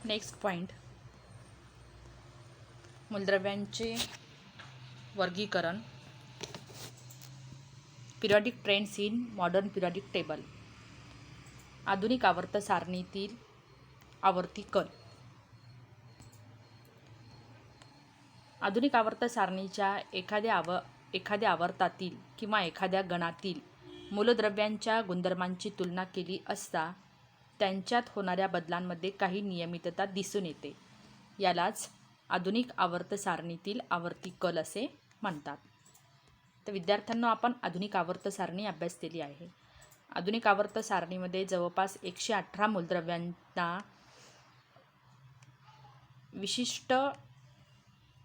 Next point, मूलद्रव्यांचे वर्गीकरण. Periodic trends in modern periodic table. आधुनिक आवर्त सारणीतील आवर्ती कल. आधुनिक आवर्त सारणीच्या एखाद्या आवर्तातील किंवा एखाद्या गणातील मूलद्रव्यांच्या गुणधर्मांची तुलना केली असता त्यांच्यात होणाऱ्या बदलांमध्ये काही नियमितता दिसून येते. यालाच आधुनिक आवर्त सारणीतील आवर्ती कल असे म्हणतात. तर विद्यार्थ्यांना आपण आधुनिक आवर्त सारणी अभ्यासलेली आहे. आधुनिक आवर्त सारणीमध्ये जवळपास 118 मूलद्रव्यांना विशिष्ट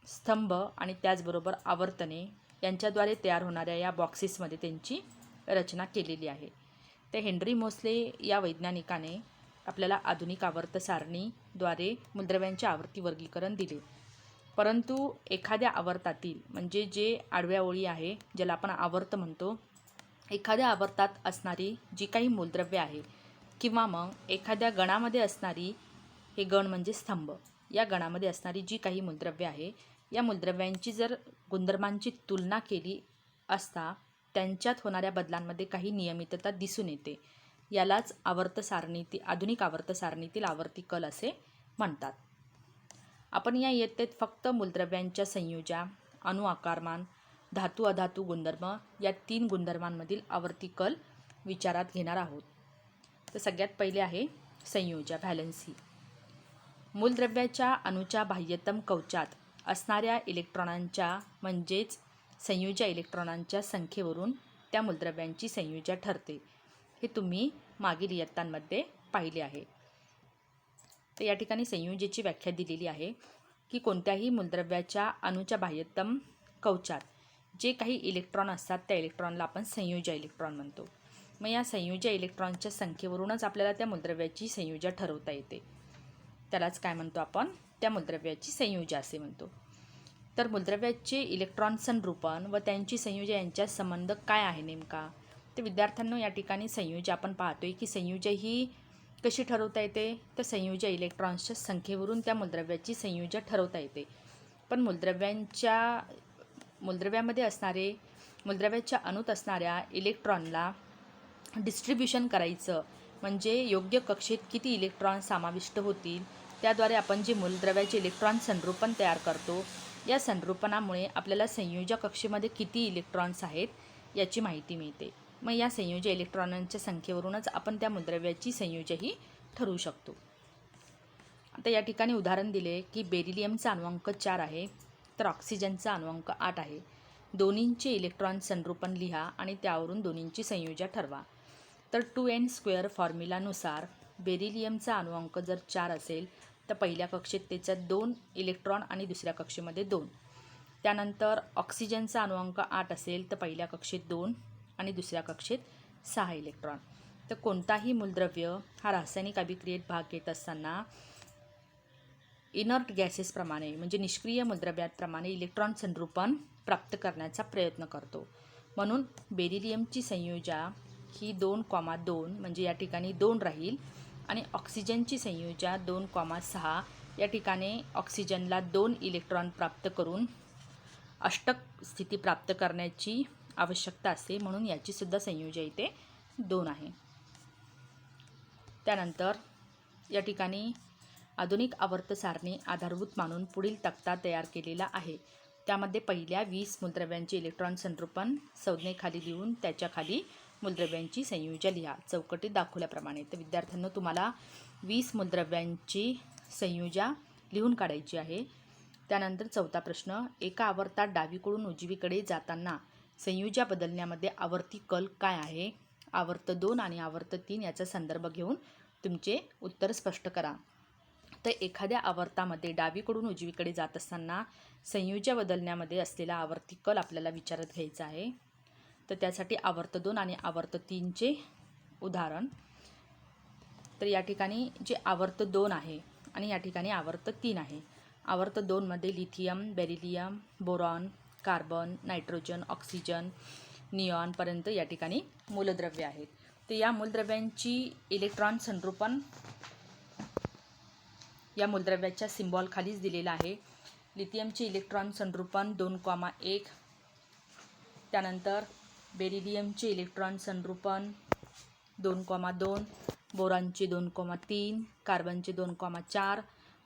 स्तंभ आणि त्याचबरोबर आवर्तने यांच्याद्वारे तयार होणाऱ्या या बॉक्सेसमध्ये त्यांची रचना केलेली आहे. ते हेनरी मोसले या वैज्ञानिकाने आपल्याला आधुनिक आवर्त सारणीद्वारे मूलद्रव्यांचे आवर्ती वर्गीकरण दिले. परंतु एखाद्या आवर्तातील म्हणजे जे आडव्या ओळी आहे ज्याला आपण आवर्त म्हणतो, एखाद्या आवर्तात असणारी जी काही मूलद्रव्ये आहे किंवा मग एखाद्या गणामध्ये असणारी, हे गण म्हणजे स्तंभ, या गणामध्ये असणारी जी काही मूलद्रव्ये आहे या मूलद्रव्यांची जर गुणधर्मांची तुलना केली असता त्यांच्यात होणाऱ्या बदलांमध्ये काही नियमितता दिसून येते. यालाच आधुनिक आवर्त सारणीतील आवर्ती कल असे म्हणतात. आपण या इयत्तेत फक्त मूलद्रव्यांच्या संयोज्या, अणु आकारमान, धातू अधातू गुणधर्म या 3 गुणधर्मांमधील आवर्ती कल विचारात घेणार आहोत. तर सगळ्यात पहिले आहे संयोज्या, व्हॅलन्सी. मूलद्रव्याच्या अणूच्या बाह्यतम कवचात असणाऱ्या इलेक्ट्रॉनांच्या म्हणजेच संयोज्य इलेक्ट्रॉनांच्या संख्येवरून त्या मूलद्रव्यांची संयोज्या ठरते. हे तुम्ही मागील इयत्तांमध्ये पाहिले आहे. तर या ठिकाणी संयोजेची व्याख्या दिलेली आहे की कोणत्याही मूलद्रव्याच्या अणूच्या बाह्यतम कवचात जे काही इलेक्ट्रॉन असतात त्या इलेक्ट्रॉनला आपण संयोज्य इलेक्ट्रॉन म्हणतो. मग या संयोज्य इलेक्ट्रॉनच्या संख्येवरूनच आपल्याला त्या मूलद्रव्याची संयोज्या ठरवता येते. त्यालाच काय म्हणतो आपण, त्या मूलद्रव्याची संयोज्या असे म्हणतो. तर मूलद्रव्याचे इलेक्ट्रॉन संरूपण व त्यांची संयोज्या यांच्यात संबंध काय आहे नेमका. तर विद्यार्थ्यांनो, या ठिकाणी संयोज्या आपण पाहतोय की संयोज्या ही कशी ठरवता येते, तर संयोज्य इलेक्ट्रॉन्सच्या संख्येवरून त्या मूलद्रव्याची संयोज्या ठरवता येते. पण मूलद्रव्याच्या अणूत असणाऱ्या इलेक्ट्रॉनला डिस्ट्रीब्युशन करायचं म्हणजे योग्य कक्षेत किती इलेक्ट्रॉन समाविष्ट होतील, त्याद्वारे आपण जे मूलद्रव्याचे इलेक्ट्रॉन संरूपण तयार करतो, या संरूपणामुळे आपल्याला संयोज्य कक्षेमध्ये किती इलेक्ट्रॉन्स आहेत याची माहिती मिळते. मग या संयोज्य इलेक्ट्रॉनांच्या संख्येवरूनच आपण त्या मूलद्रव्याची संयोज्यही ठरवू शकतो. आता या ठिकाणी उदाहरण दिले की बेरिलियमचा अणुअंक 4 आहे, तर ऑक्सिजनचा अणुअंक 8 आहे. दोन्हींचे इलेक्ट्रॉन संरूपण लिहा आणि त्यावरून दोन्हींची संयोज्या ठरवा. तर 2n² फॉर्म्युलानुसार बेरिलियमचा अणुअंक जर 4 असेल तर पहिल्या कक्षेत त्याच्यात 2 इलेक्ट्रॉन आणि दुसऱ्या कक्षेमध्ये 2. त्यानंतर ऑक्सिजनचा अणुअंक 8 असेल तर पहिल्या कक्षेत 2 आणि दुसऱ्या कक्षेत 6 इलेक्ट्रॉन. तर कोणताही मूलद्रव्य हा रासायनिक अभिक्रियेत भाग घेत असताना इनर्ट गॅसेसप्रमाणे म्हणजे निष्क्रिय मूलद्रव्याप्रमाणे इलेक्ट्रॉन संरूपण प्राप्त करण्याचा प्रयत्न करतो. म्हणून बेरिलियमची संयोज्या ही 2,2 म्हणजे या ठिकाणी 2 राहील आणि ऑक्सिजनची संयोज्या 2,6 या ठिकाणी ऑक्सिजनला 2 इलेक्ट्रॉन प्राप्त करून अष्टक स्थिती प्राप्त करण्याची आवश्यकता असते, म्हणून याची सुद्धा संयोज्या इथे 2 आहे. त्यानंतर या ठिकाणी आधुनिक आवर्त सारणी आधारभूत मानून पुढील तक्ता तयार केलेला आहे. त्यामध्ये पहिल्या 20 मूलद्रव्यांचे इलेक्ट्रॉन संरूपण संज्ञेखाली लिहून त्याच्या खाली मूलद्रव्यांची संयोज्या लिहा चौकटीत दाखवल्याप्रमाणे. तर विद्यार्थ्यांनो, तुम्हाला 20 मूलद्रव्यांची संयोज्या लिहून काढायची आहे. त्यानंतर 4था प्रश्न, एका आवर्तात डावीकडून उजवीकडे जाताना संयोज्या बदलण्यामध्ये आवर्ती कल काय आहे. आवर्त 2 आणि आवर्त 3 याचा संदर्भ घेऊन तुमचे उत्तर स्पष्ट करा. तर एखाद्या आवर्तामध्ये डावीकडून उजवीकडे जात असताना संयोज्या बदलण्यामध्ये असलेला आवर्ती कल आपल्याला विचारात घ्यायचा आहे. तर त्यासाठी आवर्त 2 आणि आवर्त 3चे उदाहरण. तर या ठिकाणी जे आवर्त 2 आहे आणि या ठिकाणी आवर्त 3 आहे. आवर्त 2 मध्ये lithium, beryllium, boron, carbon, nitrogen, oxygen, निऑनपर्यंत या ठिकाणी मूलद्रव्ये आहेत. तर या मूलद्रव्यांची इलेक्ट्रॉन संरूपण या मूलद्रव्याच्या सिम्बॉल खालीच दिलेला आहे. लिथियमचे इलेक्ट्रॉन संरूपण 2,1. त्यानंतर बेरिलियमचे इलेक्ट्रॉन संरूपण 2,2, बोरॉनचे 2,3, कार्बनचे 2,4,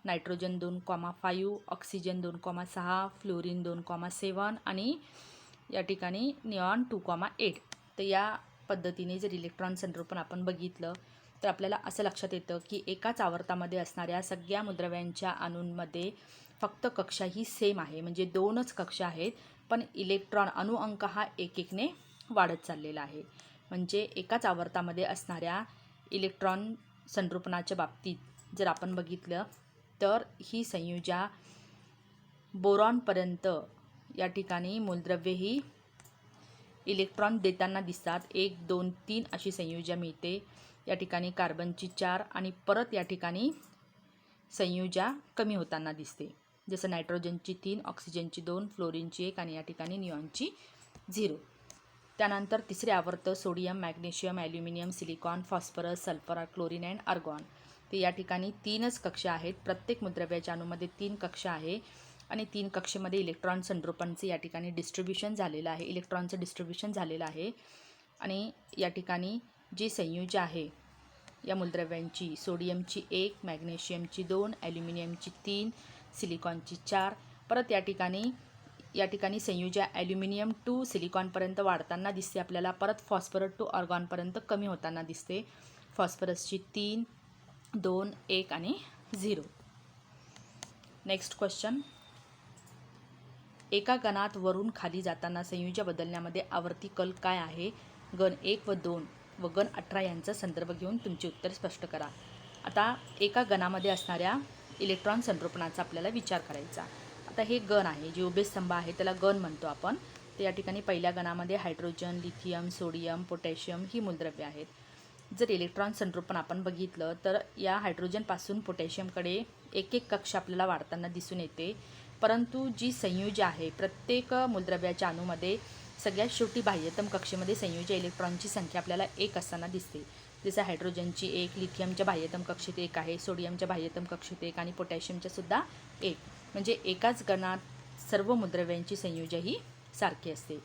नायट्रोजन 2,5, ऑक्सिजन 2,6, फ्लोरीन 2,7 आणि या ठिकाणी निऑन 2,8. तर या पद्धतीने जर इलेक्ट्रॉन संरूपण आपण बघितलं तर आपल्याला असं लक्षात येतं की एकाच आवर्तामध्ये असणाऱ्या सगळ्या मूलद्रव्यांच्या अणूंमध्ये फक्त कक्षा ही सेम आहे, म्हणजे 2च कक्षा आहेत, पण इलेक्ट्रॉन अणुअंक हा एकेकने वाढत चाललेला आहे. म्हणजे एकाच आवर्तामध्ये असणाऱ्या इलेक्ट्रॉन संरूपणाच्या बाबतीत जर आपण बघितलं तर ही संयुजा बोरॉनपर्यंत या ठिकाणी मूलद्रव्ये ही इलेक्ट्रॉन देताना दिसतात. 1, 2, 3 अशी संयुजा मिळते. या ठिकाणी कार्बनची 4 आणि परत या ठिकाणी संयुजा कमी होताना दिसते, जसं नायट्रोजनची 3, ऑक्सिजनची 2, फ्लोरीनची 1 आणि या ठिकाणी निऑनची 0. त्यानंतर तिसरे आवर्त sodium, magnesium, aluminium, silicon, phosphorus, sulphur, chlorine and argon. ते या ठिकाणी 3च कक्षा आहेत. प्रत्येक मूलद्रव्याच्या अणूमध्ये 3 कक्षा आहे आणि 3 कक्षेमध्ये इलेक्ट्रॉन संरूपणचे या ठिकाणी डिस्ट्रीब्युशन झालेलं आहे, इलेक्ट्रॉनचं डिस्ट्रीब्युशन झालेलं आहे. आणि या ठिकाणी जी संयुजा आहे या मूलद्रव्यांची सोडियमची 1, मॅग्नेशियमची 2, ॲल्युमिनियमची 3, सिलिकॉनची 4. परत या ठिकाणी संयुजा ॲल्युमिनियम टू सिलिकॉनपर्यंत वाढताना दिसते आपल्याला. परत फॉस्फरस टू आर्गॉनपर्यंत कमी होताना दिसते. फॉस्फरसची 3, 2, 1 आणि 0. Next question. एका गणात वरून खाली जाताना संयुजा बदलण्यामध्ये आवर्ती कल काय आहे? गण 1 व 2 व गण 18 यांचा संदर्भ घेऊन तुमचे उत्तर स्पष्ट करा. आता एका गणामध्ये असणाऱ्या इलेक्ट्रॉन संरूपणाचा आपल्याला विचार करायचा. आता हे गण आहे, जे उभे स्तंभ आहे त्याला गण म्हणतो आपण. तर या ठिकाणी पहिल्या गणामध्ये हायड्रोजन, लिथियम, सोडियम, पोटॅशियम ही मूलद्रव्ये आहेत. जर इलेक्ट्रॉन संरूपण आपण बघितलं तर या हायड्रोजनपासून पोटॅशियमकडे एक एक कक्षा आपल्याला वाढताना दिसून येते. परंतु जी संयुजा आहे प्रत्येक मूलद्रव्याच्या अणूमध्ये सगळ्यात शेवटी बाह्यतम कक्षेमध्ये संयुजा इलेक्ट्रॉनची संख्या आपल्याला 1 असताना दिसते. जसं हायड्रोजनची 1, लिथियमच्या बाह्यतम कक्षेत 1 आहे, सोडियमच्या बाह्यतम कक्षेत 1 आणि पोटॅशियमच्या सुद्धा 1. म्हणजे एकाच गणात सर्व मूलद्रव्यांची संयुजा ही सारखी असते.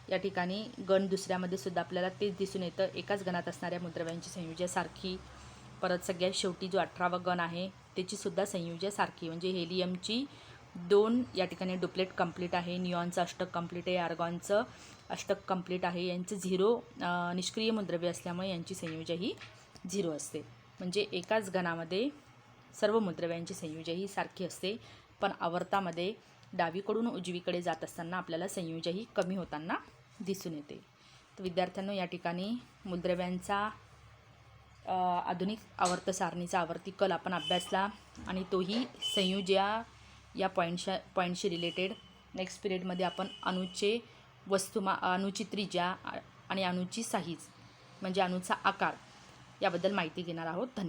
या ठिकाणी गण दुसऱ्यामध्ये सुद्धा आपल्याला तेच दिसून येतं. एकाच गणात असणाऱ्या मूलद्रव्यांची संयुजा सारखी. परत सगळ्यात शेवटी जो 18वा गण आहे त्याचीसुद्धा संयुजा सारखी. म्हणजे हेलियमची 2 या ठिकाणी डुप्लेट कंप्लीट आहे, निऑनचं अष्टक कंप्लीट आहे, आर्गॉनचं अष्टक कंप्लीट आहे. यांचं 0 निष्क्रिय मूलद्रव्य असल्यामुळे यांची संयुजा ही 0 असते. म्हणजे एकाच गणामध्ये सर्व मूलद्रव्यांची संयुजा ही सारखी असते, पण आवर्तामध्ये डावीकडून उजवीकडे जात असताना आपल्याला संयुजा ही कमी होताना दिसून येते. तर विद्यार्थ्यांनो, या ठिकाणी मूलद्रव्यांचा आधुनिक आवर्त सारणीचा आवर्ती कल आपण अभ्यासला आणि तोही संयुजा या पॉईंटशी रिलेटेड. नेक्स्ट पिरियडमध्ये आपण अणूचे अणूची त्रिज्या आणि अणूची साईज म्हणजे अणूचा आकार याबद्दल माहिती घेणार आहोत. धन्यवाद.